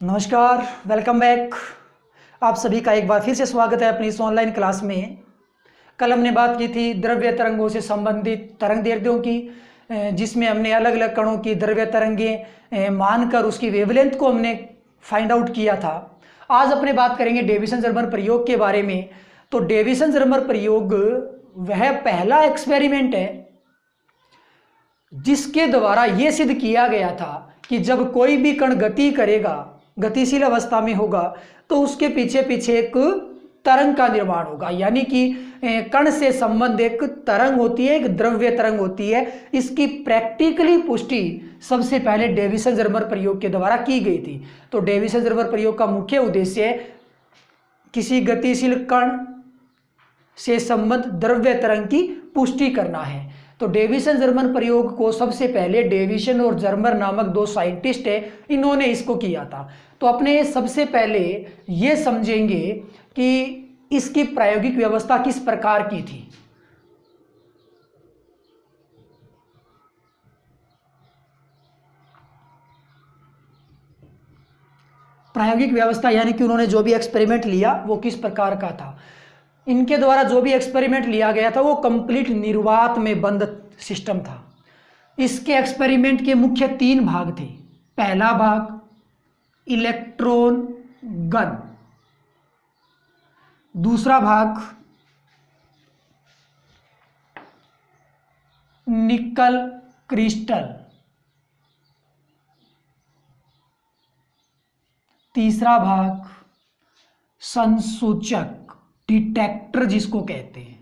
नमस्कार, welcome back. आप सभी का एक बार फिर से स्वागत है अपनी इस ऑनलाइन क्लास में। कल हमने बात की थी द्रव्य तरंगों से संबंधित तरंग दैर्ध्यों की, जिसमें हमने अलग अलग कणों की द्रव्य तरंगें मानकर उसकी वेवलेंथ को हमने फाइंड आउट किया था। आज अपने बात करेंगे डेविसन-जर्मर प्रयोग के बारे में। तो डेविसन-जर्मर प्रयोग वह पहला एक्सपेरिमेंट है जिसके द्वारा यह सिद्ध किया गया था कि जब कोई भी कण गति करेगा, गतिशील अवस्था में होगा, तो उसके पीछे पीछे एक तरंग का निर्माण होगा। यानी कि कण से संबंध एक तरंग होती है, एक द्रव्य तरंग होती है। इसकी प्रैक्टिकली पुष्टि सबसे पहले डेविसन-जर्मर प्रयोग के द्वारा की गई थी। तो डेविसन-जर्मर प्रयोग का मुख्य उद्देश्य किसी गतिशील कण से संबंध द्रव्य तरंग की पुष्टि करना है। तो डेविसन-जर्मर प्रयोग को सबसे पहले डेविसन और जर्मर नामक दो साइंटिस्ट है, इन्होंने इसको किया था। तो अपने सबसे पहले ये समझेंगे कि इसकी प्रायोगिक व्यवस्था किस प्रकार की थी। प्रायोगिक व्यवस्था यानी कि उन्होंने जो भी एक्सपेरिमेंट लिया वो किस प्रकार का था। इनके द्वारा जो भी एक्सपेरिमेंट लिया गया था वो कंप्लीट निर्वात में बंद सिस्टम था। इसके एक्सपेरिमेंट के मुख्य तीन भाग थे। पहला भाग इलेक्ट्रॉन गन, दूसरा भाग निकल क्रिस्टल, तीसरा भाग संसूचक, डिटेक्टर जिसको कहते हैं।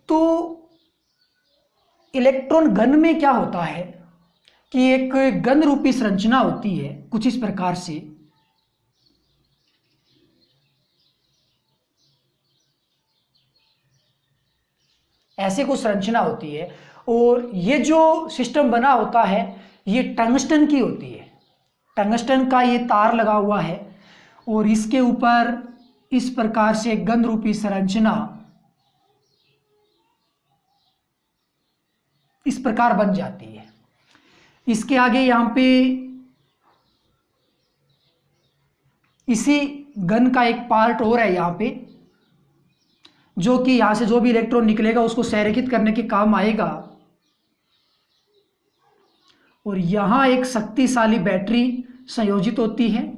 तो इलेक्ट्रॉन गन में क्या होता है कि एक गन रूपी संरचना होती है कुछ इस प्रकार से। ऐसे कुछ संरचना होती है और ये जो सिस्टम बना होता है ये टंगस्टन की होती है। टंगस्टन का ये तार लगा हुआ है और इसके ऊपर इस प्रकार से गन रूपी संरचना इस प्रकार बन जाती है। इसके आगे यहां पे इसी गन का एक पार्ट और है यहां पे, जो कि यहां से जो भी इलेक्ट्रॉन निकलेगा उसको संरेखित करने के काम आएगा। और यहां एक शक्तिशाली बैटरी संयोजित होती है।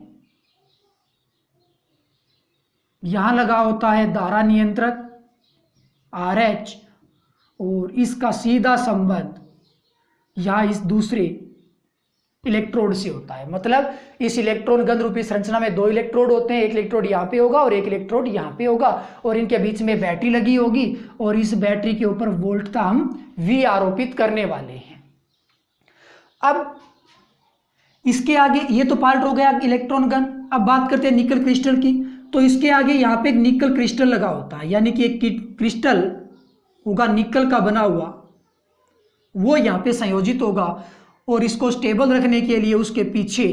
यहां लगा होता है धारा नियंत्रक RH और इसका सीधा संबंध यहां इस दूसरे इलेक्ट्रोड से होता है। मतलब इस इलेक्ट्रॉन गन रूपी संरचना में दो इलेक्ट्रोड होते हैं, एक इलेक्ट्रोड यहां पे होगा और एक इलेक्ट्रोड यहां पे होगा और इनके बीच में बैटरी लगी होगी और इस बैटरी के ऊपर वोल्टता हम V आरोपित करने वाले हैं। अब इसके आगे ये तो पार्ट हो गया इलेक्ट्रॉन गन। अब बात करते हैं निकल क्रिस्टल की। तो इसके आगे यहाँ पे एक निकल क्रिस्टल लगा होता है, यानी कि एक क्रिस्टल होगा निकल का बना हुआ, वो यहाँ पे संयोजित होगा और इसको स्टेबल रखने के लिए उसके पीछे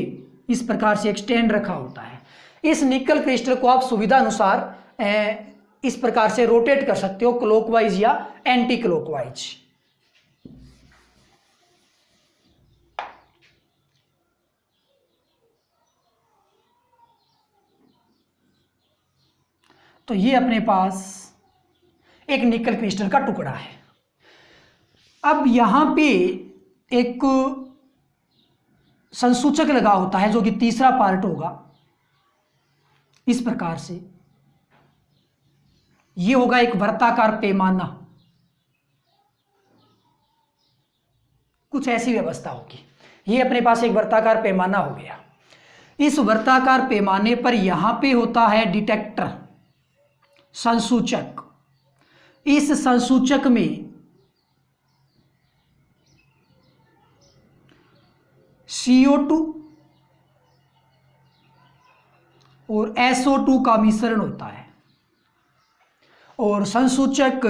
इस प्रकार से एक स्टैंड रखा होता है। इस निकल क्रिस्टल को आप सुविधा अनुसार इस प्रकार से रोटेट कर सकते हो, क्लॉकवाइज या एंटी क्लॉकवाइज। तो ये अपने पास एक निकल क्रिस्टल का टुकड़ा है। अब यहां पे एक संसूचक लगा होता है जो कि तीसरा पार्ट होगा इस प्रकार से। ये होगा एक वृत्ताकार पैमाना, कुछ ऐसी व्यवस्था होगी। ये अपने पास एक वृत्ताकार पैमाना हो गया। इस वृत्ताकार पैमाने पर यहां पे होता है डिटेक्टर, संसूचक। इस संसूचक में CO2 और SO2 का मिश्रण होता है और संसूचक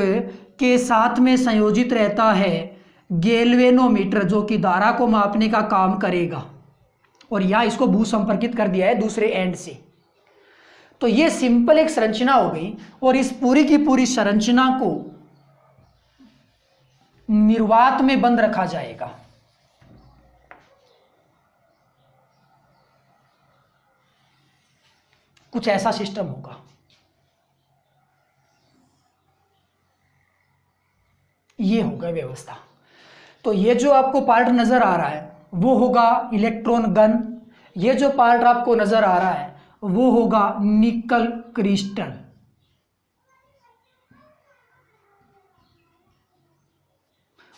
के साथ में संयोजित रहता है गैल्वेनोमीटर, जो कि धारा को मापने का काम करेगा। और यहां इसको भू संपर्कित कर दिया है दूसरे एंड से। तो ये सिंपल एक संरचना हो गई और इस पूरी की पूरी संरचना को निर्वात में बंद रखा जाएगा। कुछ ऐसा सिस्टम होगा। ये होगा व्यवस्था। तो ये जो आपको पार्ट नजर आ रहा है वो होगा इलेक्ट्रॉन गन। ये जो पार्ट आपको नजर आ रहा है वो होगा निकल क्रिस्टल।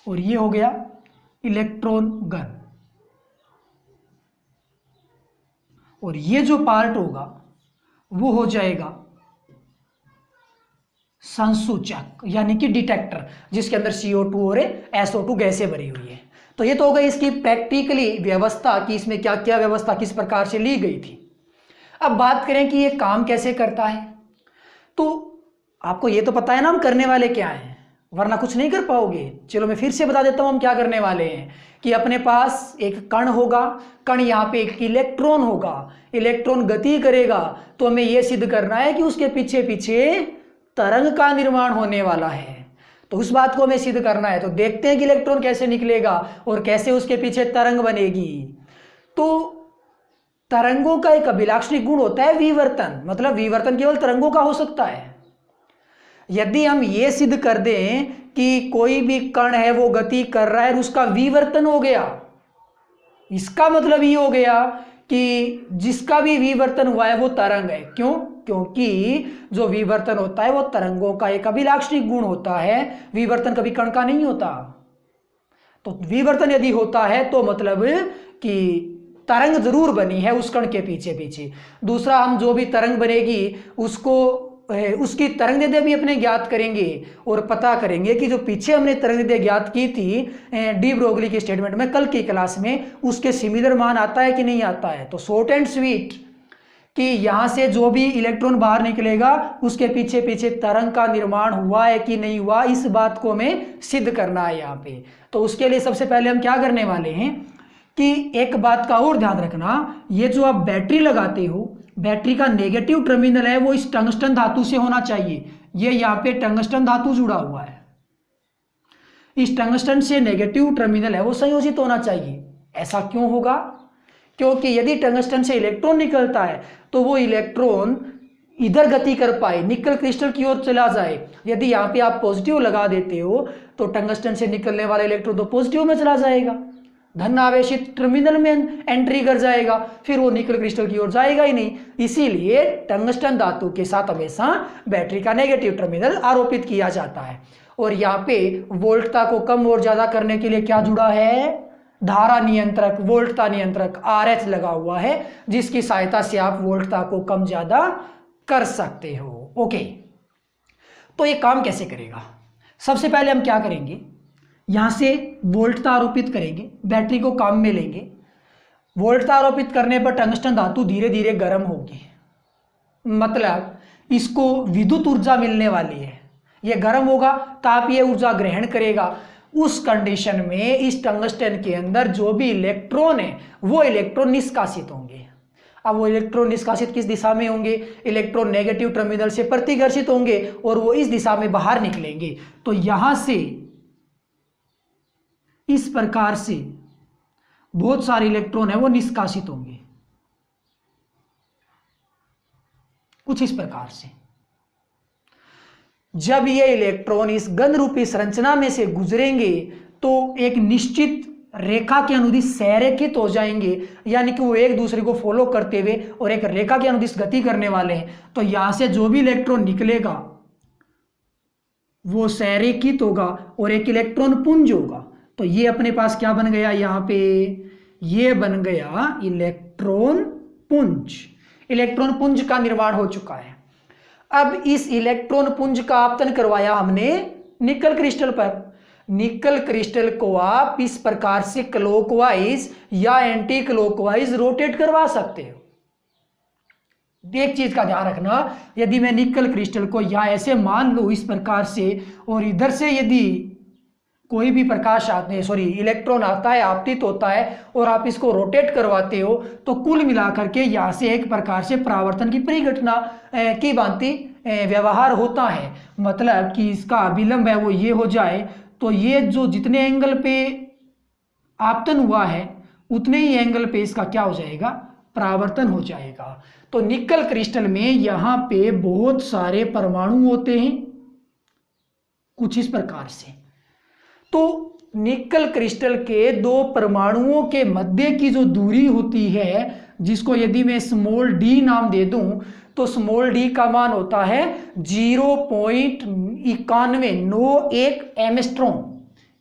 और ये हो गया इलेक्ट्रॉन गन। और ये जो पार्ट होगा वो हो जाएगा संसूचक यानी कि डिटेक्टर, जिसके अंदर CO2 और SO2 गैसें भरी हुई है। तो ये तो हो गई इसकी प्रैक्टिकली व्यवस्था कि इसमें क्या क्या व्यवस्था किस प्रकार से ली गई थी। अब बात करें कि ये काम कैसे करता है, तो आपको ये तो पता है ना हम करने वाले क्या हैं, वरना कुछ नहीं कर पाओगे। चलो मैं फिर से बता देता हूं हम क्या करने वाले हैं कि अपने पास एक कण होगा, कण यहाँ पे एक इलेक्ट्रॉन होगा, इलेक्ट्रॉन गति करेगा, तो हमें यह सिद्ध करना है कि उसके पीछे पीछे तरंग का निर्माण होने वाला है। तो उस बात को हमें सिद्ध करना है। तो देखते हैं कि इलेक्ट्रॉन कैसे निकलेगा और कैसे उसके पीछे तरंग बनेगी। तो तरंगों का एक अभिलाक्षणिक गुण होता है विवर्तन, मतलब विवर्तन केवल तरंगों का हो सकता है। यदि हम ये सिद्ध कर दें कि कोई भी कण है वो गति कर रहा है और उसका विवर्तन हो गया, इसका मतलब ये हो गया कि जिसका भी विवर्तन हुआ है वो तरंग है। क्यों? क्योंकि जो विवर्तन होता है वो तरंगों का एक अभिलाक्षणिक गुण होता है, विवर्तन कभी कण का नहीं होता। तो विवर्तन यदि होता है तो मतलब कि तरंग जरूर बनी है उस कण के पीछे पीछे। दूसरा, हम जो भी तरंग बनेगी उसकी तरंगदैर्ध्य भी अपने ज्ञात करेंगे और पता करेंगे कि जो पीछे हमने तरंगदैर्ध्य ज्ञात की थी डी ब्रोगली के स्टेटमेंट में कल की क्लास में, उसके सिमिलर मान आता है कि नहीं आता है। तो शॉर्ट एंड स्वीट कि यहाँ से जो भी इलेक्ट्रॉन बाहर निकलेगा उसके पीछे पीछे तरंग का निर्माण हुआ है कि नहीं हुआ, इस बात को हमें सिद्ध करना है यहाँ पे। तो उसके लिए सबसे पहले हम क्या करने वाले हैं कि एक बात का और ध्यान रखना, ये जो आप बैटरी लगाते हो, बैटरी का नेगेटिव टर्मिनल है वो इस टंगस्टन धातु से होना चाहिए। ये यहाँ पे टंगस्टन धातु जुड़ा हुआ है, इस टंगस्टन से नेगेटिव टर्मिनल है वो संयोजित होना चाहिए। ऐसा क्यों होगा? क्योंकि यदि टंगस्टन से इलेक्ट्रॉन निकलता है तो वो इलेक्ट्रॉन इधर गति कर पाए, निकल क्रिस्टल की ओर चला जाए। यदि यहाँ पे आप पॉजिटिव लगा देते हो तो टंगस्टन से निकलने वाला इलेक्ट्रॉन तो पॉजिटिव में चला जाएगा, धन आवेशित टर्मिनल में एंट्री कर जाएगा, फिर वो निकल क्रिस्टल की ओर जाएगा ही नहीं। इसीलिए टंगस्टन धातु के साथ हमेशा बैटरी का नेगेटिव टर्मिनल आरोपित किया जाता है। और यहाँ पे वोल्टता को कम और ज्यादा करने के लिए क्या जुड़ा है? धारा नियंत्रक, वोल्टता नियंत्रक RH लगा हुआ है, जिसकी सहायता से आप वोल्टता को कम ज्यादा कर सकते हो। ओके, तो ये काम कैसे करेगा? सबसे पहले हम क्या करेंगे, यहां से वोल्टता आरोपित करेंगे, बैटरी को काम में लेंगे। वोल्टता आरोपित करने पर टंगस्टन धातु धीरे धीरे गर्म होगी, मतलब इसको विद्युत ऊर्जा मिलने वाली है। यह गर्म होगा, तापीय ऊर्जा ग्रहण करेगा। उस कंडीशन में इस टंगस्टन के अंदर जो भी इलेक्ट्रॉन है वो इलेक्ट्रॉन निष्कासित होंगे। अब वो इलेक्ट्रॉन निष्कासित किस दिशा में होंगे? इलेक्ट्रॉन नेगेटिव टर्मिनल से प्रतिघर्षित होंगे और वो इस दिशा में बाहर निकलेंगे। तो यहां से इस प्रकार से बहुत सारे इलेक्ट्रॉन है वो निष्कासित होंगे, कुछ इस प्रकार से। जब ये इलेक्ट्रॉन इस गन रूपी संरचना में से गुजरेंगे तो एक निश्चित रेखा के अनुदिश संरेखित हो जाएंगे, यानी कि वो एक दूसरे को फॉलो करते हुए और एक रेखा के अनुदिश गति करने वाले हैं। तो यहां से जो भी इलेक्ट्रॉन निकलेगा वो संरेखित होगा और एक इलेक्ट्रॉन पुंज होगा। तो ये अपने पास क्या बन गया? यहाँ पे ये बन गया इलेक्ट्रॉन पुंज। इलेक्ट्रॉन पुंज का निर्माण हो चुका है। अब इस इलेक्ट्रॉन पुंज का आपतन करवाया हमने निकल क्रिस्टल पर। निकल क्रिस्टल को आप इस प्रकार से क्लॉकवाइज या एंटी क्लॉकवाइज रोटेट करवा सकते हो। एक चीज का ध्यान रखना, यदि मैं निकल क्रिस्टल को या ऐसे मान लो इस प्रकार से, और इधर से यदि कोई भी प्रकाश इलेक्ट्रॉन आता है, आपतित होता है, और आप इसको रोटेट करवाते हो, तो कुल मिलाकर के यहाँ से एक प्रकार से परावर्तन की परिघटना की भांति व्यवहार होता है। मतलब कि इसका अभिलंब है वो ये हो जाए, तो ये जो जितने एंगल पे आपतन हुआ है उतने ही एंगल पे इसका क्या हो जाएगा? परावर्तन हो जाएगा। तो निकल क्रिस्टल में यहाँ पे बहुत सारे परमाणु होते हैं कुछ इस प्रकार से। तो निकल क्रिस्टल के दो परमाणुओं के मध्य की जो दूरी होती है, जिसको यदि मैं स्मॉल डी नाम दे दूं, तो स्मॉल डी का मान होता है 0.9191 एंगस्ट्रॉम।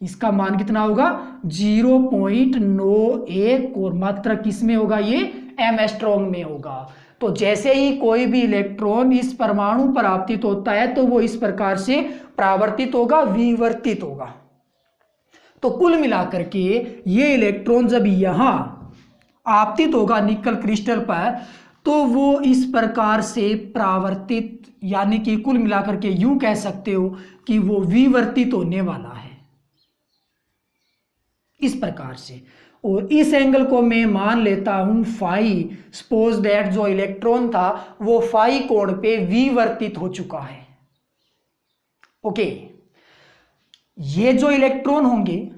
इसका मान कितना होगा 0.91 और मात्रा किस में होगा, ये एंगस्ट्रॉम में होगा। तो जैसे ही कोई भी इलेक्ट्रॉन इस परमाणु पर आपतित होता है तो वो इस प्रकार से परावर्तित होगा, विवर्तित होगा। तो कुल मिलाकर के ये इलेक्ट्रॉन जब यहां आपतित होगा निकल क्रिस्टल पर, तो वो इस प्रकार से परावर्तित, यानी कि कुल मिलाकर के यूं कह सकते हो कि वो विवर्तित होने वाला है इस प्रकार से। और इस एंगल को मैं मान लेता हूं फाई। सपोज दैट जो इलेक्ट्रॉन था वो फाई कोण पे विवर्तित हो चुका है। ओके, ये जो इलेक्ट्रॉन होंगे,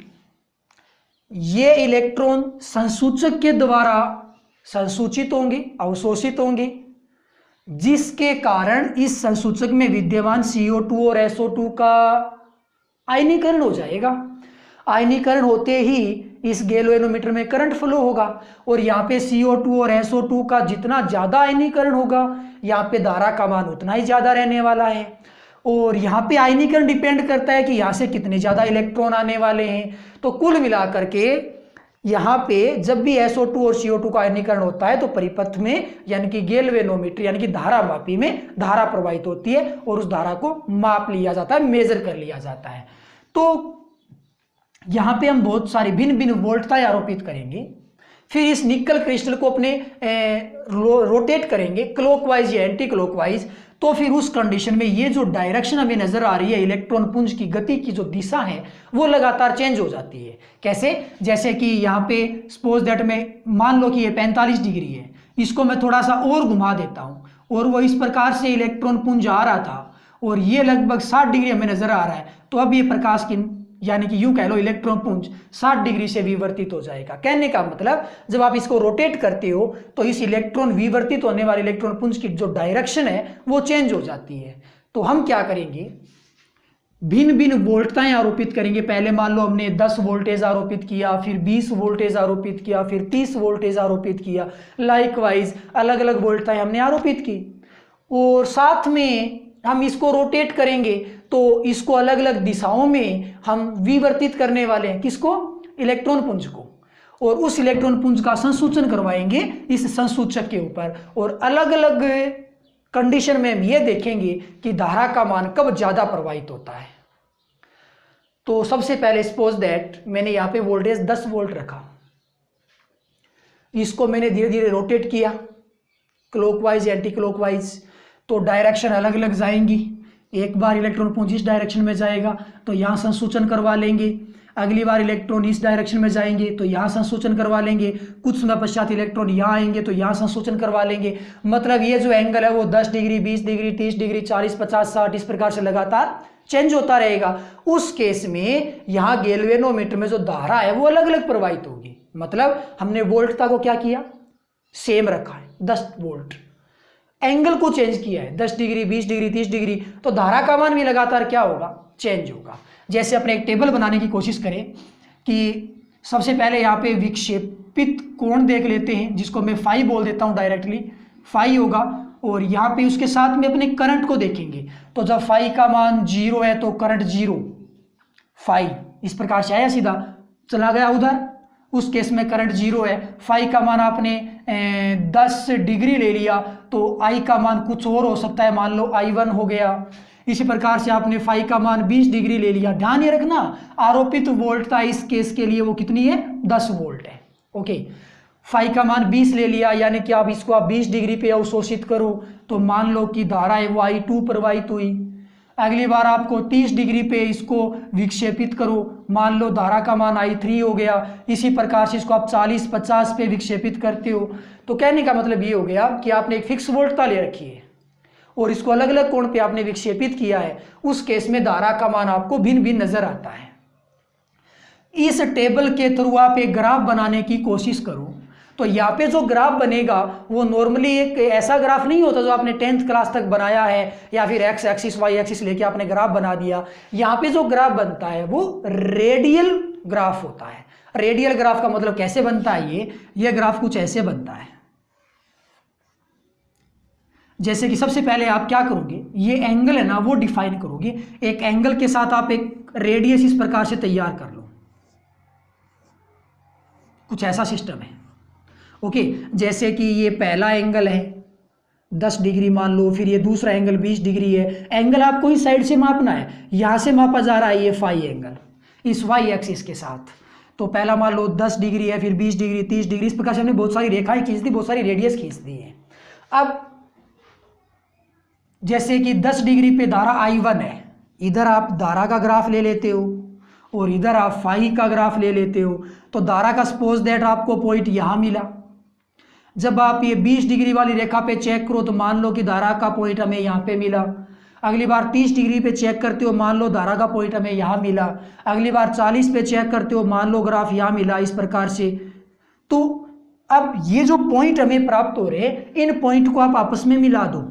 ये इलेक्ट्रॉन संसूचक के द्वारा संसूचित होंगे, अवशोषित होंगे, जिसके कारण इस संसूचक में विद्यमान CO2 और SO2 का आयनीकरण हो जाएगा। आयनीकरण होते ही इस गैल्वेनोमीटर में करंट फ्लो होगा और यहाँ पे CO2 और SO2 का जितना ज़्यादा आयनीकरण होगा, यहाँ पे धारा का मान उतना ही ज़्यादा रहने वाला है। और यहाँ पे आयनीकरण डिपेंड करता है कि यहाँ से कितने ज़्यादा इलेक्ट्रॉन आने वाले हैं। तो कुल मिलाकर के यहाँ पे जब भी SO2 और CO2 का आयनीकरण होता है तो परिपथ में, यानी कि गैल्वेनोमीटर यानी कि धारा मापी में धारा प्रवाहित होती है और उस धारा को माप लिया जाता है, मेजर कर लिया जाता है। तो यहाँ पे हम बहुत सारी भिन्न भिन्न वोल्टताएं आरोपित करेंगे। फिर इस निकल क्रिस्टल को अपने रोटेट करेंगे क्लॉकवाइज या एंटी क्लॉकवाइज। तो फिर उस कंडीशन में ये जो डायरेक्शन हमें नजर आ रही है, इलेक्ट्रॉन पुंज की गति की जो दिशा है वो लगातार चेंज हो जाती है। कैसे? जैसे कि यहाँ पे सपोज दैट में मान लो कि ये 45 डिग्री है, इसको मैं थोड़ा सा और घुमा देता हूँ और वो इस प्रकार से इलेक्ट्रॉन पुंज आ रहा था और ये लगभग 60 डिग्री हमें नजर आ रहा है। तो अब ये प्रकाश की, यानी कि यूं कह लो इलेक्ट्रॉन पुंज 60 डिग्री से विवर्तित हो जाएगा। कहने का मतलब जब आप इसको रोटेट करते हो तो इस इलेक्ट्रॉन विवर्तित होने वाले इलेक्ट्रॉन पुंज की जो डायरेक्शन है वो चेंज हो जाती है। तो हम क्या करेंगे, भिन्न भिन्न वोल्टताएं आरोपित करेंगे। पहले मान लो हमने 10 वोल्टेज आरोपित किया, फिर 20 वोल्टेज आरोपित किया, फिर 30 वोल्टेज आरोपित किया। लाइकवाइज अलग अलग वोल्टताएं हमने आरोपित की और साथ में हम इसको रोटेट करेंगे तो इसको अलग अलग दिशाओं में हम विवर्तित करने वाले हैं। किसको? इलेक्ट्रॉन पुंज को। और उस इलेक्ट्रॉन पुंज का संसूचन करवाएंगे इस संसूचक के ऊपर और अलग अलग कंडीशन में हम ये देखेंगे कि धारा का मान कब ज्यादा प्रवाहित होता है। तो सबसे पहले सपोज दैट मैंने यहाँ पे वोल्टेज 10 वोल्ट रखा, इसको मैंने धीरे धीरे रोटेट किया क्लॉकवाइज एंटी क्लॉकवाइज, तो डायरेक्शन अलग अलग जाएंगी। एक बार इलेक्ट्रॉन पुंज इस डायरेक्शन में जाएगा तो यहाँ संसूचन करवा लेंगे, अगली बार इलेक्ट्रॉन इस डायरेक्शन में जाएंगे तो यहाँ संसूचन करवा लेंगे, कुछ समय पश्चात इलेक्ट्रॉन यहाँ आएंगे तो यहाँ संसूचन करवा लेंगे। मतलब ये जो एंगल है वो 10 डिग्री, 20 डिग्री, 30 डिग्री, 40, 50, 60 इस प्रकार से लगातार चेंज होता रहेगा। उस केस में यहाँ गैल्वेनोमीटर में जो धारा है वो अलग अलग प्रवाहित होगी। मतलब हमने वोल्टता को क्या किया, सेम रखा है 10 वोल्ट, एंगल को चेंज किया है 10 डिग्री, 20 डिग्री, 30 डिग्री, तो धारा का मान भी लगातार क्या होगा, चेंज होगा। जैसे अपने एक टेबल बनाने की कोशिश करें कि सबसे पहले यहाँ पे विक्षेपित कोण देख लेते हैं, जिसको मैं फाई बोल देता हूँ डायरेक्टली, फाई होगा। और यहाँ पे उसके साथ में अपने करंट को देखेंगे तो जब फाई का मान 0 है तो करंट 0, फाई इस प्रकार से आया, सीधा चला गया उधर, उस केस में करंट 0 है। फाई का मान आपने 10 डिग्री ले लिया तो आई का मान कुछ और हो सकता है, मान लो I1 हो गया। इसी प्रकार से आपने फाई का मान 20 डिग्री ले लिया। ध्यान ये रखना आरोपित वोल्टता इस केस के लिए वो कितनी है, 10 वोल्ट है। ओके, फाई का मान 20 ले लिया, यानी कि आप इसको 20 डिग्री पे अवशोषित करो तो मान लो कि धारा है वो I2 प्रवाहित हुई। अगली बार आपको 30 डिग्री पे इसको विक्षेपित करो, मान लो धारा का मान I3 हो गया। इसी प्रकार से इसको आप 40-50 पे विक्षेपित करते हो। तो कहने का मतलब ये हो गया कि आपने एक फिक्स वोल्टता ले रखी है और इसको अलग अलग कोण पे आपने विक्षेपित किया है। उस केस में धारा का मान आपको भिन्न भिन्न नजर आता है। इस टेबल के थ्रू आप एक ग्राफ बनाने की कोशिश करो तो यहाँ पे जो ग्राफ बनेगा वो नॉर्मली एक ऐसा ग्राफ नहीं होता जो आपने 10th क्लास तक बनाया है या फिर एक्स एक्सिस वाई एक्सिस लेके आपने ग्राफ बना दिया। यहाँ पे जो ग्राफ बनता है वो रेडियल ग्राफ होता है। रेडियल ग्राफ का मतलब कैसे बनता है, ये ग्राफ कुछ ऐसे बनता है। जैसे कि सबसे पहले आप क्या करोगे, ये एंगल है ना वो डिफाइन करोगे। एक एंगल के साथ आप एक रेडियस इस प्रकार से तैयार कर लो, कुछ ऐसा सिस्टम है। ओके, जैसे कि ये पहला एंगल है 10 डिग्री मान लो, फिर ये दूसरा एंगल 20 डिग्री है। एंगल आपको इस साइड से मापना है, यहां से मापा जा रहा है ये फाई एंगल इस वाई एक्सिस के साथ। तो पहला मान लो 10 डिग्री है, फिर 20 डिग्री, 30 डिग्री, इस प्रकार से हमने बहुत सारी रेखाएं खींच दी, बहुत सारी रेडियस खींच दी है। अब जैसे कि 10 डिग्री पे धारा I1 है, इधर आप धारा का ग्राफ ले लेते हो और इधर आप फाई का ग्राफ ले लेते हो। तो धारा का सपोज दैट आपको पॉइंट यहां मिला। जब आप ये 20 डिग्री वाली रेखा पे चेक करो तो मान लो कि धारा का पॉइंट हमें यहाँ पे मिला। अगली बार 30 डिग्री पे चेक करते हो, मान लो धारा का पॉइंट हमें यहाँ मिला। अगली बार 40 पे चेक करते हो, मान लो ग्राफ यहाँ मिला, इस प्रकार से। तो अब ये जो पॉइंट हमें प्राप्त हो रहे हैं, इन पॉइंट को आप आपस में मिला दो,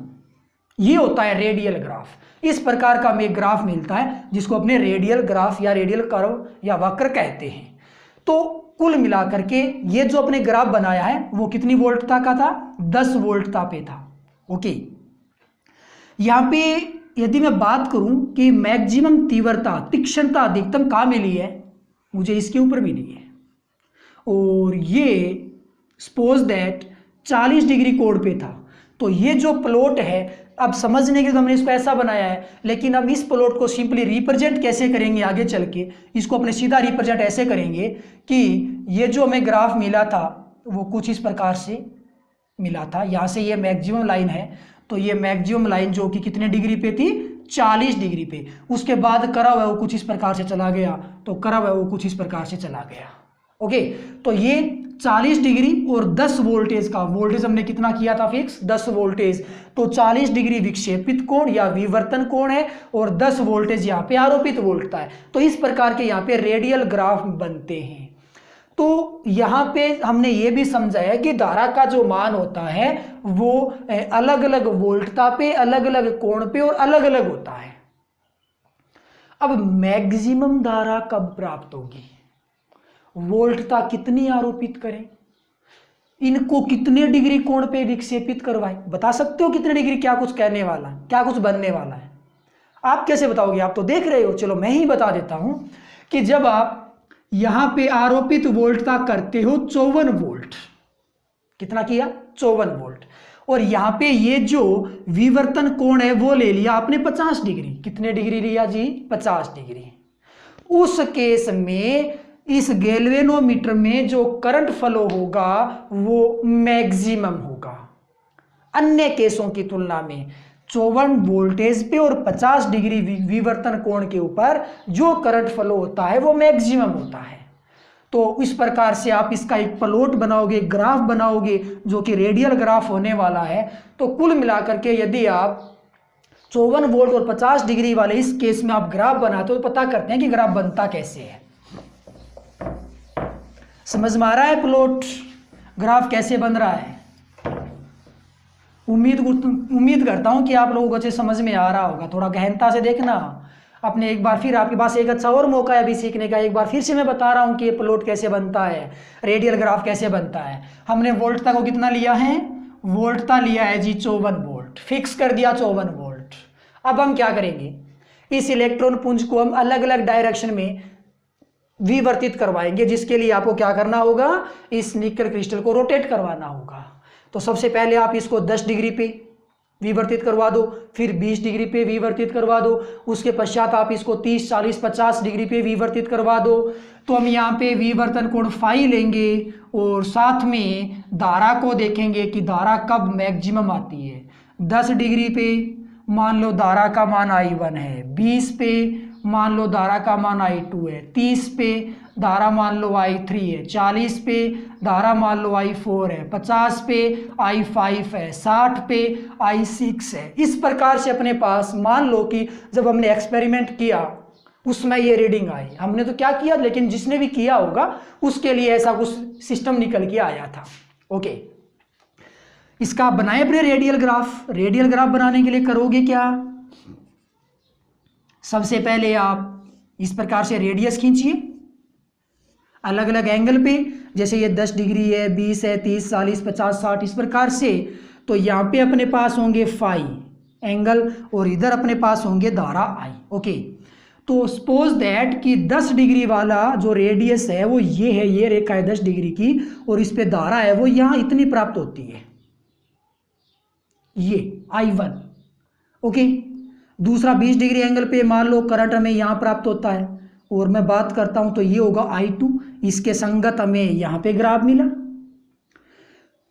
ये होता है रेडियल ग्राफ। इस प्रकार का हमें ग्राफ मिलता है जिसको अपने रेडियल ग्राफ या रेडियल कर्व या वक्र कहते हैं। तो कुल मिलाकर के ये जो अपने ग्राफ बनाया है वो कितनी वोल्टता का था, 10 वोल्टता पे था। ओके, यहाँ पे यदि मैं बात करूं कि मैक्सिमम तीव्रता, तीक्ष्णता अधिकतम कहाँ मिली है, मुझे इसके ऊपर मिली है। और ये सपोज दैट 40 डिग्री कोण पे था। तो ये जो प्लॉट है, अब समझने के लिए तो हमने इसको ऐसा बनाया है, लेकिन अब इस प्लॉट को सिंपली रिप्रेजेंट कैसे करेंगे आगे चल के, इसको अपने सीधा रिप्रेजेंट ऐसे करेंगे कि ये जो हमें ग्राफ मिला था वो कुछ इस प्रकार से मिला था। यहाँ से ये मैक्सिमम लाइन है, तो ये मैक्सिमम लाइन जो कि कितने डिग्री पे थी, 40 डिग्री पे। उसके बाद कर्व है वो कुछ इस प्रकार से चला गया, तो कर्व है वो कुछ इस प्रकार से चला गया। ओके, तो ये 40 डिग्री और 10 वोल्टेज का, वोल्टेज हमने कितना किया था फिक्स, 10 वोल्टेज। तो 40 डिग्री विक्षेपित कोण या विवर्तन कोण है और 10 वोल्टेज यहाँ पे आरोपित वोल्टता है। तो इस प्रकार के यहाँ पे रेडियल ग्राफ बनते हैं। तो यहाँ पे हमने ये भी समझाया कि धारा का जो मान होता है वो अलग अलग वोल्टता पे, अलग अलग कोण पे और अलग अलग होता है। अब मैक्सिमम धारा कब प्राप्त होगी, वोल्टता कितनी आरोपित करें, इनको कितने डिग्री कोण पे विक्षेपित करवाएं, बता सकते हो कितने डिग्री, क्या कुछ कहने वाला है, क्या कुछ बनने वाला है, आप कैसे बताओगे, आप तो देख रहे हो। चलो मैं ही बता देता हूं कि जब आप यहां पे आरोपित वोल्टता करते हो 54 वोल्ट, कितना किया, 54 वोल्ट, और यहां पे ये जो विवर्तन कोण है वो ले लिया आपने 50 डिग्री, कितने डिग्री लिया जी, 50 डिग्री। उस केस में इस गैल्वेनोमीटर में जो करंट फ्लो होगा वो मैक्सिमम होगा अन्य केसों की तुलना में। 54 वोल्टेज पे और 50 डिग्री विवर्तन कोण के ऊपर जो करंट फ्लो होता है वो मैक्सिमम होता है। तो इस प्रकार से आप इसका एक प्लॉट बनाओगे, ग्राफ बनाओगे जो कि रेडियल ग्राफ होने वाला है। तो कुल मिलाकर के यदि आप 54 वोल्ट और 50 डिग्री वाले इस केस में आप ग्राफ बनाते हो तो पता करते हैं कि ग्राफ बनता कैसे है। समझ में आ रहा है प्लॉट, ग्राफ कैसे बन रहा है। उम्मीद करता हूं कि आप लोगों को अच्छे समझ में आ रहा होगा। थोड़ा गहनता से देखना अपने, एक बार फिर आपके पास एक अच्छा और मौका है अभी सीखने का। एक बार फिर से मैं बता रहा हूं कि ये प्लॉट कैसे बनता है, रेडियल ग्राफ कैसे बनता है। हमने वोल्टता को कितना लिया है, वोल्टता लिया है जी 54 वोल्ट, फिक्स कर दिया 54 वोल्ट। अब हम क्या करेंगे, इस इलेक्ट्रॉन पुंज को हम अलग अलग डायरेक्शन में विवर्तित करवाएंगे, जिसके लिए आपको क्या करना होगा, इस निकल क्रिस्टल को रोटेट करवाना होगा। तो सबसे पहले आप इसको 10 डिग्री पे विवर्तित करवा दो, फिर 20 डिग्री पे विवर्तित करवा दो, उसके पश्चात आप इसको 30, 40, 50 डिग्री पे विवर्तित करवा दो। तो हम यहाँ पे विवर्तन कोण फाई लेंगे और साथ में धारा को देखेंगे कि धारा कब मैक्सिमम आती है। 10 डिग्री पे मान लो धारा का मान I1 है, 20 पे मान लो धारा का मान I2 है, 30 पे धारा मान लो I3 है, 40 पे धारा मान लो I4 है, 50 पे I5 है, 60 पे I6 है। इस प्रकार से अपने पास मान लो कि जब हमने एक्सपेरिमेंट किया उसमें ये रीडिंग आई, हमने तो क्या किया, लेकिन जिसने भी किया होगा उसके लिए ऐसा कुछ सिस्टम निकल के आया था। ओके, इसका बनाए अपने रेडियल ग्राफ। रेडियल ग्राफ बनाने के लिए करोगे क्या, सबसे पहले आप इस प्रकार से रेडियस खींचिए अलग अलग एंगल पे, जैसे ये 10 डिग्री है, 20 है, 30, 40, 50, 60, इस प्रकार से। तो यहाँ पे अपने पास होंगे फाई एंगल और इधर अपने पास होंगे धारा आई। ओके, तो सपोज दैट कि 10 डिग्री वाला जो रेडियस है वो ये है, ये रेखा है 10 डिग्री की, और इस पे धारा है वो यहाँ इतनी प्राप्त होती है, ये I1। ओके, दूसरा 20 डिग्री एंगल पे मान लो करंट हमें यहाँ प्राप्त होता है, और मैं बात करता हूं तो ये होगा I2, इसके संगत हमें यहाँ पे ग्राफ मिला।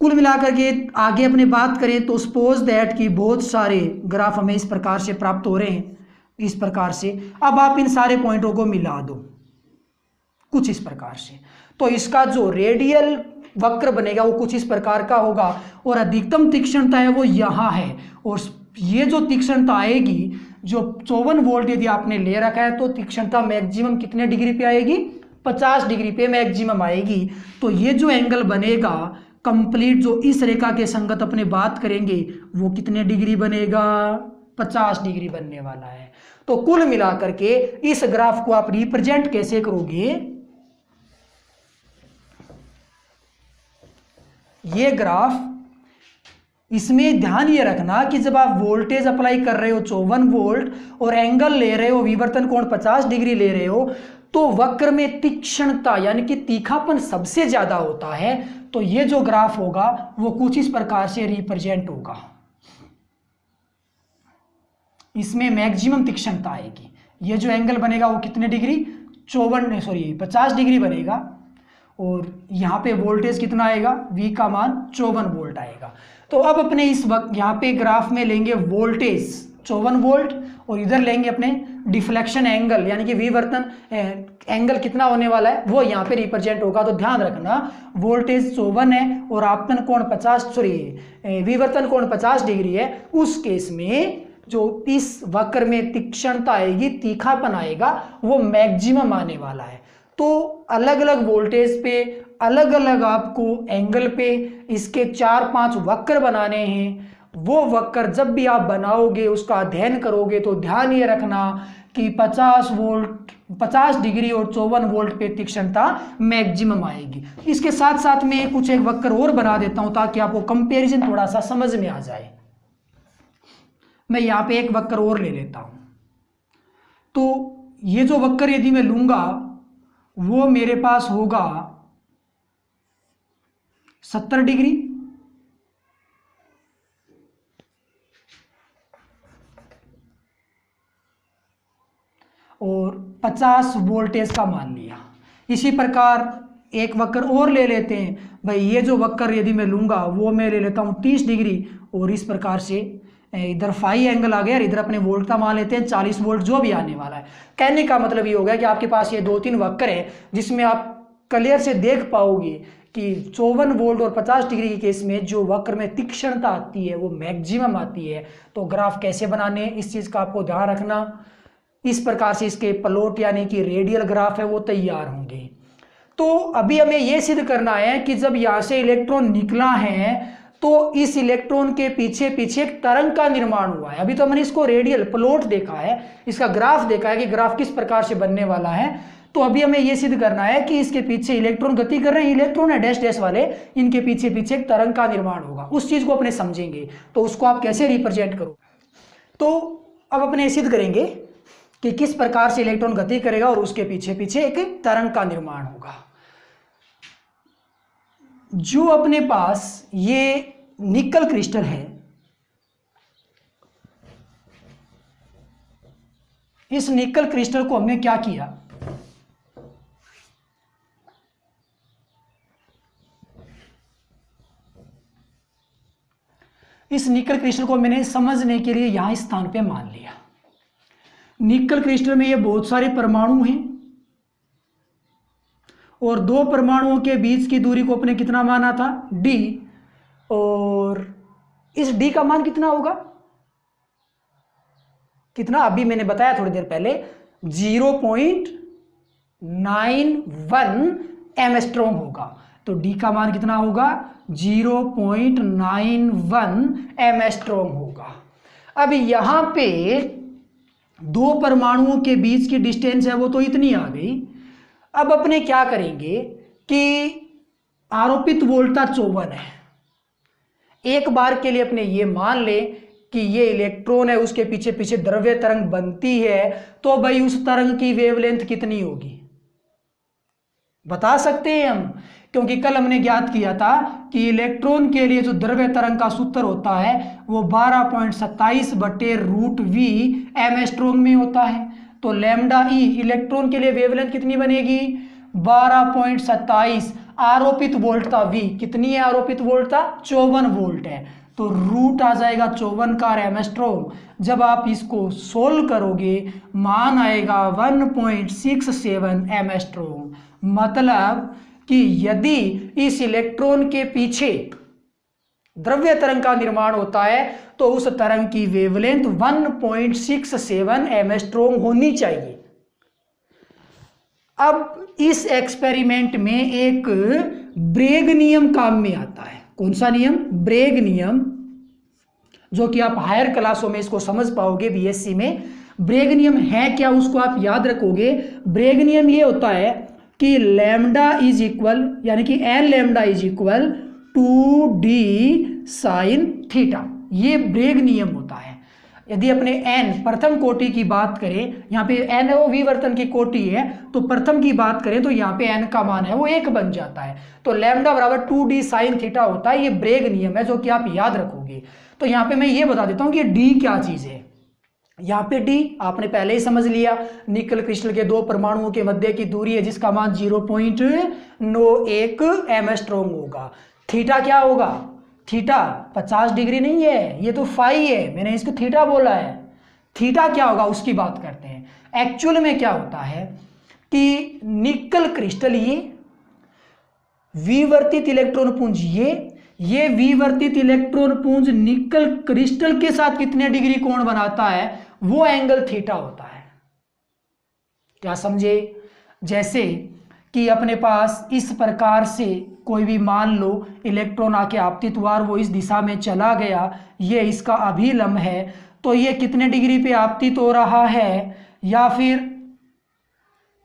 कुल मिलाकर के आगे अपने बात करें तो सपोज दैट कि बहुत सारे ग्राफ हमें इस प्रकार से प्राप्त हो रहे हैं, इस प्रकार से। अब आप इन सारे पॉइंटों को मिला दो कुछ इस प्रकार से, तो इसका जो रेडियल वक्र बनेगा वो कुछ इस प्रकार का होगा, और अधिकतम तीक्ष्णता है वो यहाँ है, और ये जो तीक्ष्णता आएगी, जो 54 वोल्ट यदि आपने ले रखा है, तो तीक्ष्णता मैक्सिमम कितने डिग्री पे आएगी, 50 डिग्री पे मैक्सिमम आएगी। तो ये जो एंगल बनेगा कंप्लीट, जो इस रेखा के संगत अपने बात करेंगे, वो कितने डिग्री बनेगा, 50 डिग्री बनने वाला है। तो कुल मिलाकर के इस ग्राफ को आप रिप्रेजेंट कैसे करोगे, ये ग्राफ, इसमें ध्यान ये रखना कि जब आप वोल्टेज अप्लाई कर रहे हो 54 वोल्ट और एंगल ले रहे हो, विवर्तन कोण 50 डिग्री ले रहे हो, तो वक्र में तीक्ष्णता यानी कि तीखापन सबसे ज्यादा होता है। तो ये जो ग्राफ होगा वो कुछ इस प्रकार से रिप्रेजेंट होगा, इसमें मैक्सिमम तीक्ष्णता आएगी। ये जो एंगल बनेगा वो कितने डिग्री, 50 डिग्री बनेगा, और यहाँ पे वोल्टेज कितना आएगा, V का मान 54 वोल्ट आएगा। तो अब अपने इस वक्त यहाँ पे ग्राफ में लेंगे वोल्टेज 54 वोल्ट, और इधर लेंगे अपने डिफ्लेक्शन एंगल यानी कि विवर्तन एंगल कितना होने वाला है वो यहाँ पे रिप्रेजेंट होगा। तो ध्यान रखना वोल्टेज 54 है और आपतन कोण 50 विवर्तन कोण 50 डिग्री है, उस केस में जो इस वक्र में तीक्ष्णता आएगी, तीखापन आएगा, वो मैक्सिमम आने वाला है। तो अलग अलग वोल्टेज पे अलग अलग आपको एंगल पे इसके 4-5 वक्र बनाने हैं। वो वक्र जब भी आप बनाओगे, उसका अध्ययन करोगे, तो ध्यान ये रखना कि 50 डिग्री और 54 वोल्ट पे तीक्ष्णता मैक्सिमम आएगी। इसके साथ साथ में कुछ एक वक्र और बना देता हूं ताकि आपको कंपैरिजन थोड़ा सा समझ में आ जाए। मैं यहाँ पे एक वक्र और ले लेता हूं, तो ये जो वक्र यदि मैं लूंगा वो मेरे पास होगा 70 डिग्री, और 50 वोल्टेज का मान लिया। इसी प्रकार एक वक्र और ले लेते हैं भाई, ये जो वक्र यदि मैं लूंगा वो मैं ले लेता हूं 30 डिग्री, और इस प्रकार से इधर फाई एंगल आ गया और इधर अपने वोल्ट का मान लेते हैं 40 वोल्ट जो भी आने वाला है। कहने का मतलब ये हो गया कि आपके पास ये 2-3 वक्र हैं जिसमें आप क्लियर से देख पाओगे कि 54 वोल्ट और 50 डिग्री के केस में जो वक्र में तीक्ष्णता आती है वो मैक्सिमम आती है। तो ग्राफ कैसे बनाने, इस चीज़ का आपको ध्यान रखना। इस प्रकार से इसके प्लॉट यानी कि रेडियल ग्राफ है वो तैयार होंगे। तो अभी हमें यह सिद्ध करना है कि जब यहाँ से इलेक्ट्रॉन निकला है तो इस इलेक्ट्रॉन के पीछे पीछे एक तरंग का निर्माण हुआ है। अभी तो हमने इसको रेडियल प्लॉट देखा है, इसका ग्राफ देखा है कि ग्राफ किस प्रकार से बनने वाला है। तो अभी हमें यह सिद्ध करना है कि इसके पीछे इलेक्ट्रॉन गति कर रहे हैं, इलेक्ट्रॉन है डैश डैश वाले, इनके पीछे पीछे एक तरंग का निर्माण होगा। उस चीज को अपने समझेंगे तो उसको आप कैसे रिप्रेजेंट करो। तो अब अपने सिद्ध करेंगे कि किस प्रकार से इलेक्ट्रॉन गति करेगा और उसके पीछे पीछे एक तरंग का निर्माण होगा। जो अपने पास ये निकल क्रिस्टल है, इस निकल क्रिस्टल को हमने क्या किया, इस निकल क्रिस्टल को मैंने समझने के लिए यहां स्थान पे मान लिया। निकल क्रिस्टल में ये बहुत सारे परमाणु हैं और दो परमाणुओं के बीच की दूरी को अपने कितना माना था, d, और इस d का मान कितना होगा, कितना अभी मैंने बताया थोड़ी देर पहले 0.91 एंगस्ट्रॉम होगा। तो d का मान कितना होगा 0.91 एमएस्ट्रॉन्ग होगा। अब यहाँ पे दो परमाणुओं के बीच की डिस्टेंस है वो तो इतनी आ गई। अब अपने क्या करेंगे कि आरोपित वोल्टता 54 है। एक बार के लिए अपने ये मान लें कि ये इलेक्ट्रॉन है, उसके पीछे पीछे द्रव्य तरंग बनती है, तो भाई उस तरंग की वेवलेंथ कितनी होगी बता सकते हैं हम, क्योंकि कल हमने ज्ञात किया था कि इलेक्ट्रॉन के लिए जो द्रव्य तरंग का सूत्र होता है वो 12.27/√v एमएस्ट्रॉन्ग में होता है। तो लैम्डा ई इलेक्ट्रॉन के लिए वेवलेंथ कितनी बनेगी 12.27। आरोपित वोल्टता v कितनी है, आरोपित वोल्टता 54 वोल्ट है, तो रूट आ जाएगा 54 का एमएस्ट्रॉन्ग। जब आप इसको सोल्व करोगे मान आएगा 1.67 एमएस्ट्रॉन्ग। मतलब कि यदि इस इलेक्ट्रॉन के पीछे द्रव्य तरंग का निर्माण होता है तो उस तरंग की वेवलेंथ 1.67 एमएस्ट्रॉन्ग होनी चाहिए। अब इस एक्सपेरिमेंट में एक ब्रेग नियम काम में आता है। कौन सा नियम, ब्रेग नियम, जो कि आप हायर क्लासों में इसको समझ पाओगे बीएससी में। ब्रेग नियम है क्या उसको आप याद रखोगे। ब्रेग नियम ये होता है कि लैम्डा इज इक्वल यानी कि n lambda is equal 2d sine theta, ये ब्रेग नियम होता है। यदि अपने n प्रथम कोटि की बात करें, यहाँ पे n है वो विवर्तन की कोटि है, तो प्रथम की बात करें तो यहाँ पे n का मान है वो 1 बन जाता है, तो लैम्डा बराबर 2d साइन थीटा होता है। ये ब्रेग नियम है जो कि आप याद रखोगे। तो यहाँ पे मैं ये बता देता हूँ कि d क्या चीज़ है। यहाँ पे d आपने पहले ही समझ लिया, निकल क्रिस्टल के दो परमाणुओं के मध्य की दूरी है जिसका मान 0.91 एमएस्ट्रॉन्ग होगा। थीटा क्या होगा, थीटा 50 डिग्री नहीं है, ये तो फाई है, मैंने इसको थीटा बोला है। थीटा क्या होगा उसकी बात करते हैं। एक्चुअल में क्या होता है कि निकल क्रिस्टल ये विवर्तित इलेक्ट्रॉन पुंज ये विवर्तित इलेक्ट्रॉन पुंज निकल क्रिस्टल के साथ कितने डिग्री कोण बनाता है वो एंगल थीटा होता है। क्या समझे। जैसे कि अपने पास इस प्रकार से कोई भी मान लो इलेक्ट्रॉन आके आपतित हुआ, वो इस दिशा में चला गया, ये इसका अभिलंब है, तो ये कितने डिग्री पे आपतित हो रहा है, या फिर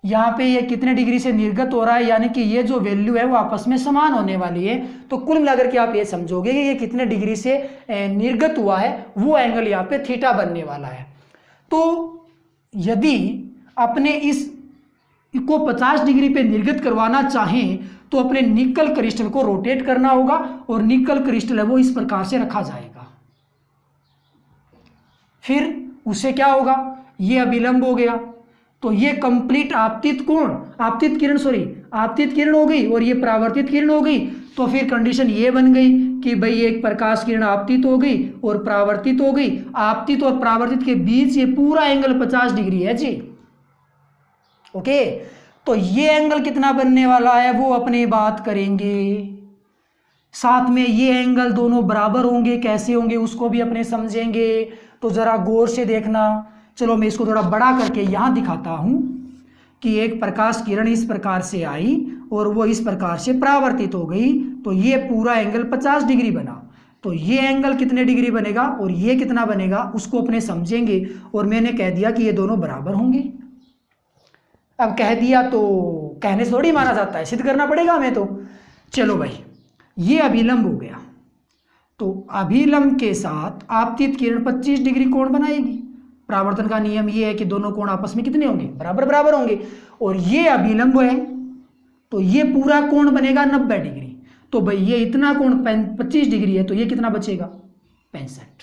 यहाँ पे ये कितने डिग्री से निर्गत हो रहा है, यानी कि ये जो वैल्यू है वो आपस में समान होने वाली है। तो कुल मिलाकर के आप ये समझोगे कि ये कितने डिग्री से निर्गत हुआ है, वो एंगल यहाँ पे थीटा बनने वाला है। तो यदि अपने इस को 50 डिग्री पे निर्गत करवाना चाहें तो अपने निकल क्रिस्टल को रोटेट करना होगा और निकल क्रिस्टल है वो इस प्रकार से रखा जाएगा। फिर उससे क्या होगा, ये अभिलंब हो गया, तो ये कंप्लीट आपतित कोण, आपतित किरण हो गई और ये परावर्तित किरण हो गई। तो फिर कंडीशन ये बन गई कि भाई एक प्रकाश किरण आपतित हो गई और परावर्तित हो गई। आपतित और परावर्तित के बीच ये पूरा एंगल 50 डिग्री है जी। ओके, तो ये एंगल कितना बनने वाला है वो अपने बात करेंगे। साथ में ये एंगल दोनों बराबर होंगे, कैसे होंगे उसको भी अपने समझेंगे। तो जरा गौर से देखना। चलो मैं इसको थोड़ा बड़ा करके यहाँ दिखाता हूँ कि एक प्रकाश किरण इस प्रकार से आई और वो इस प्रकार से परावर्तित हो गई, तो ये पूरा एंगल 50 डिग्री बना। तो ये एंगल कितने डिग्री बनेगा और ये कितना बनेगा उसको अपने समझेंगे। और मैंने कह दिया कि ये दोनों बराबर होंगे। अब कह दिया तो कहने से थोड़ी माना जाता है, सिद्ध करना पड़ेगा हमें। तो चलो भाई, ये अभिलंब हो गया, तो अभिलंब के साथ आपतित किरण 25 डिग्री कोण बनाएगी। परावर्तन का नियम ये है कि दोनों कोण आपस में कितने होंगे, बराबर बराबर होंगे। और ये अभिलंब है तो ये पूरा कोण बनेगा 90 डिग्री। तो भाई ये इतना कोण 25 डिग्री है, तो ये कितना बचेगा 65,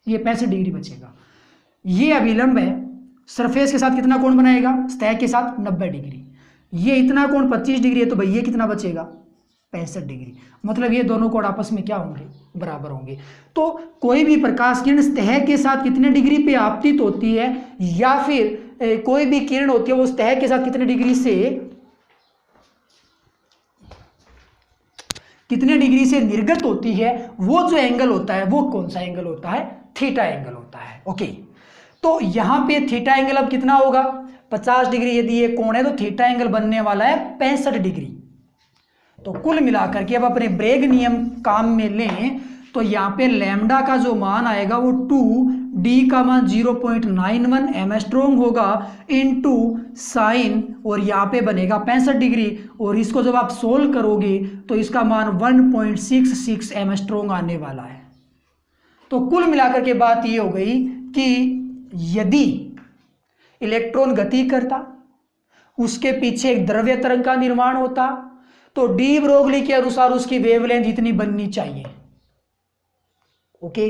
ये 65 डिग्री बचेगा। ये अभिलंब है, सरफेस के साथ कितना कोण बनाएगा, सतह के साथ 90 डिग्री। ये इतना कोण 25 डिग्री है, तो भाई ये कितना बचेगा 65 डिग्री। मतलब ये दोनों कोण आपस में क्या होंगे, बराबर होंगे। तो कोई भी प्रकाश किरण सतह के साथ कितने डिग्री पे आपतित होती है, या फिर कोई भी किरण होती है वो सतह के साथ कितने डिग्री से निर्गत होती है, वो जो एंगल होता है वो कौन सा एंगल होता है, थीटा एंगल होता है। ओके, तो यहां पे थीटा एंगल अब कितना होगा 50 डिग्री। यदि ये कोण है तो थीटा एंगल बनने वाला है 65 डिग्री। तो कुल मिलाकर के अब अपने ब्रेग नियम काम में लें तो यहाँ पे लैम्डा का जो मान आएगा वो 2d का मान 0.91 एमस्ट्रोंग होगा इनटू साइन, और यहाँ पे बनेगा 65 डिग्री, और इसको जब आप सोल्व करोगे तो इसका मान 1.66 एमस्ट्रोंग आने वाला है। तो कुल मिलाकर के बात ये हो गई कि यदि इलेक्ट्रॉन गति करता, उसके पीछे एक द्रव्य तरंग का निर्माण होता, तो डी ब्रोगली के अनुसार उसकी वेवलेंथ इतनी बननी चाहिए। ओके,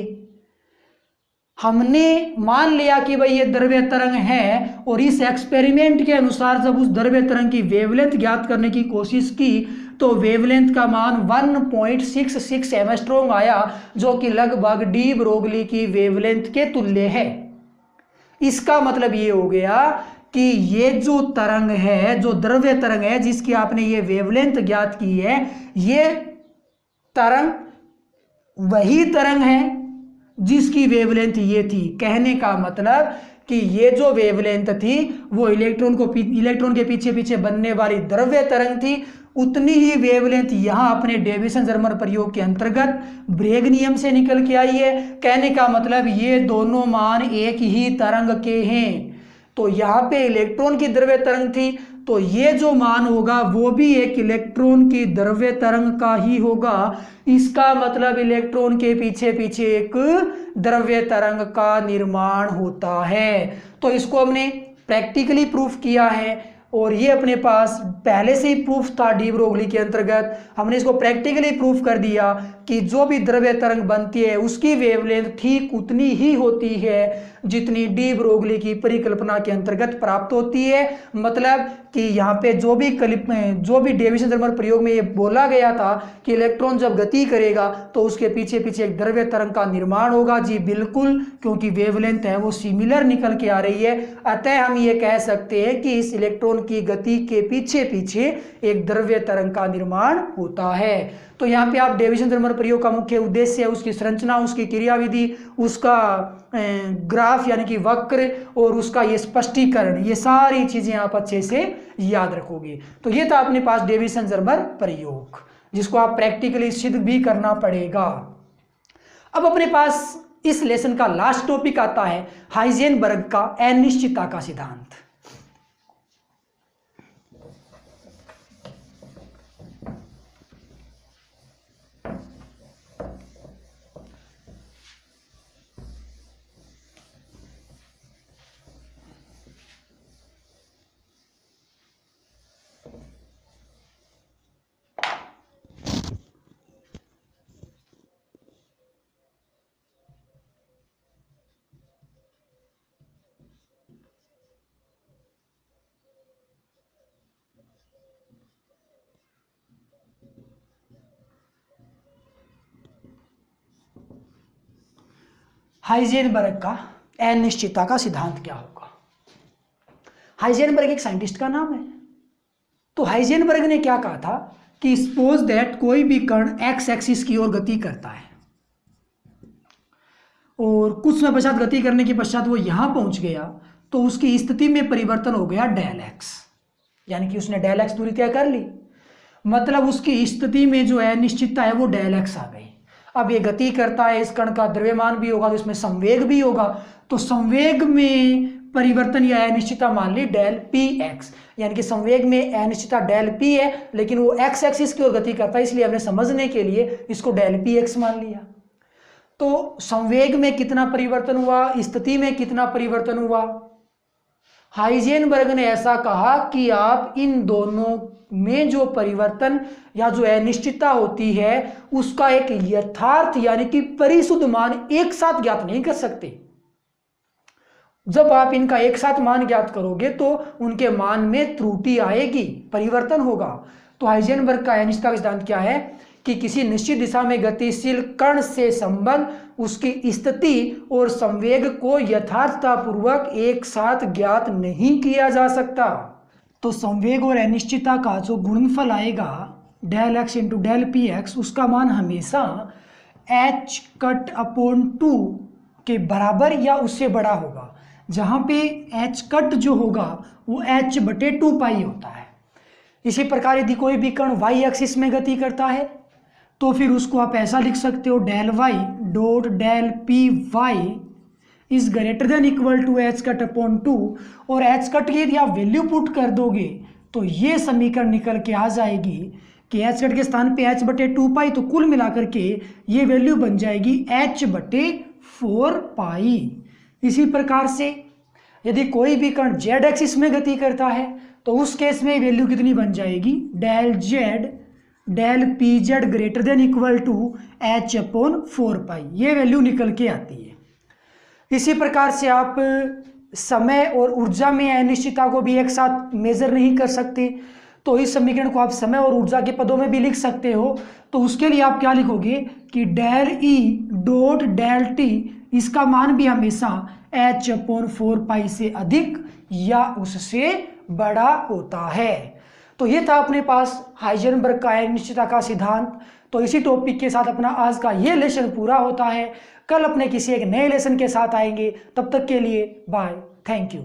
हमने मान लिया कि भाई ये द्रव्य तरंग है, और इस एक्सपेरिमेंट के अनुसार जब उस द्रव्य तरंग की वेवलेंथ ज्ञात करने की कोशिश की तो वेवलेंथ का मान 1.66 एमस्ट्रोंग आया, जो कि लगभग डी ब्रोगली की वेवलेंथ के तुल्य है। इसका मतलब ये हो गया कि ये जो तरंग है, जो द्रव्य तरंग है जिसकी आपने ये वेवलेंथ ज्ञात की है, ये तरंग वही तरंग है जिसकी वेवलेंथ ये थी। कहने का मतलब कि ये जो वेवलेंथ थी वो इलेक्ट्रॉन के पीछे पीछे बनने वाली द्रव्य तरंग थी, उतनी ही वेवलेंथ यहाँ अपने डेविसन जर्मर प्रयोग के अंतर्गत ब्रेग नियम से निकल के आई है। कहने का मतलब ये दोनों मान एक ही तरंग के हैं। तो यहाँ पे इलेक्ट्रॉन की द्रव्य तरंग थी, तो ये जो मान होगा वो भी एक इलेक्ट्रॉन की द्रव्य तरंग का ही होगा। इसका मतलब इलेक्ट्रॉन के पीछे पीछे एक द्रव्य तरंग का निर्माण होता है। तो इसको हमने प्रैक्टिकली प्रूफ किया है, और ये अपने पास पहले से ही प्रूफ था डी ब्रोगली के अंतर्गत। हमने इसको प्रैक्टिकली प्रूफ कर दिया कि जो भी द्रव्य तरंग बनती है उसकी वेवलेंथ ठीक उतनी ही होती है जितनी डी ब्रोगली की परिकल्पना के अंतर्गत प्राप्त होती है। मतलब कि यहाँ पे जो भी डेविसन जर्मर प्रयोग में ये बोला गया था कि इलेक्ट्रॉन जब गति करेगा तो उसके पीछे पीछे एक द्रव्य तरंग का निर्माण होगा, जी बिल्कुल, क्योंकि वेवलेंथ है वो सिमिलर निकल के आ रही है। अतः हम ये कह सकते हैं कि इस इलेक्ट्रॉन की गति के पीछे पीछे एक द्रव्य तरंग का निर्माण होता है। तो यहाँ पे आप डेविसन जर्मर प्रयोग का मुख्य उद्देश्य, उसकी संरचना, उसकी क्रियाविधि, उसका ग्राफ यानी कि वक्र, और उसका ये स्पष्टीकरण, ये सारी चीजें आप अच्छे से याद रखोगे। तो ये था अपने पास डेविसन जर्मर प्रयोग, जिसको आप प्रैक्टिकली सिद्ध भी करना पड़ेगा। अब अपने पास इस लेसन का लास्ट टॉपिक आता है हाइजेनबर्ग का अनिश्चितता का सिद्धांत। हाइजेनबर्ग का अनिश्चितता का सिद्धांत क्या होगा? हाइजेनबर्ग एक साइंटिस्ट का नाम है। तो हाइजेनबर्ग ने क्या कहा था कि सपोज दैट कोई भी कण एक्स एक्सिस की ओर गति करता है, और कुछ समय पश्चात गति करने के पश्चात वो यहां पहुंच गया, तो उसकी स्थिति में परिवर्तन हो गया डेल एक्स, यानी कि उसने डेल एक्स दूरी तय कर ली। मतलब उसकी स्थिति में जो अनिश्चितता है वो डेल एक्स आ गई। अब ये गति करता है, इस कण का द्रव्यमान भी होगा तो इसमें संवेग भी होगा, तो संवेग में परिवर्तन या अनिश्चितता मान ली डेल पी एक्स, यानी कि संवेग में अनिश्चितता डेल पी है, लेकिन वो एक्स एक्सिस की ओर गति करता है, इसलिए हमने समझने के लिए इसको डेल पी एक्स मान लिया। तो संवेग में कितना परिवर्तन हुआ, स्थिति में कितना परिवर्तन हुआ? हाइजेनबर्ग ने ऐसा कहा कि आप इन दोनों में जो परिवर्तन या जो अनिश्चितता होती है उसका एक यथार्थ यानी कि परिशुद्ध मान एक साथ ज्ञात नहीं कर सकते। जब आप इनका एक साथ मान ज्ञात करोगे तो उनके मान में त्रुटि आएगी, परिवर्तन होगा। तो हाइजेनबर्ग का अनिश्चितता का सिद्धांत क्या है कि किसी निश्चित दिशा में गतिशील कण से संबंध उसकी स्थिति और संवेग को यथार्थतापूर्वक एक साथ ज्ञात नहीं किया जा सकता। तो संवेग और अनिश्चितता का जो गुणनफल आएगा del x into del p x, उसका मान हमेशा h कट अपॉन 2 के बराबर या उससे बड़ा होगा, जहाँ पे h कट जो होगा वो h/2 पाई होता है। इसी प्रकार यदि कोई भी कण वाई एक्सिस में गति करता है तो फिर उसको आप ऐसा लिख सकते हो, del y dot del p y is greater than equal to h cut upon 2, और एच कट की यदि आप वैल्यू पुट कर दोगे तो ये समीकरण निकल के आ जाएगी कि एच कट के स्थान पे एच बटे 2 पाई, तो कुल मिलाकर के ये वैल्यू बन जाएगी एच बटे 4 पाई। इसी प्रकार से यदि कोई भी कण जेड एक्सिस में गति करता है तो उस केस में वैल्यू कितनी बन जाएगी, del z del p z greater than equal to h upon 4 pi, ये वैल्यू निकल के आती है। इसी प्रकार से आप समय और ऊर्जा में अनिश्चितता को भी एक साथ मेजर नहीं कर सकते, तो इस समीकरण को आप समय और ऊर्जा के पदों में भी लिख सकते हो। तो उसके लिए आप क्या लिखोगे कि del e dot del t, इसका मान भी हमेशा एच अपॉन 4 पाई से अधिक या उससे बड़ा होता है। तो ये था अपने पास हाइजेनबर्ग का अनिश्चितता का सिद्धांत। तो इसी टॉपिक के साथ अपना आज का ये लेसन पूरा होता है। कल अपने किसी एक नए लेसन के साथ आएंगे, तब तक के लिए बाय, थैंक यू।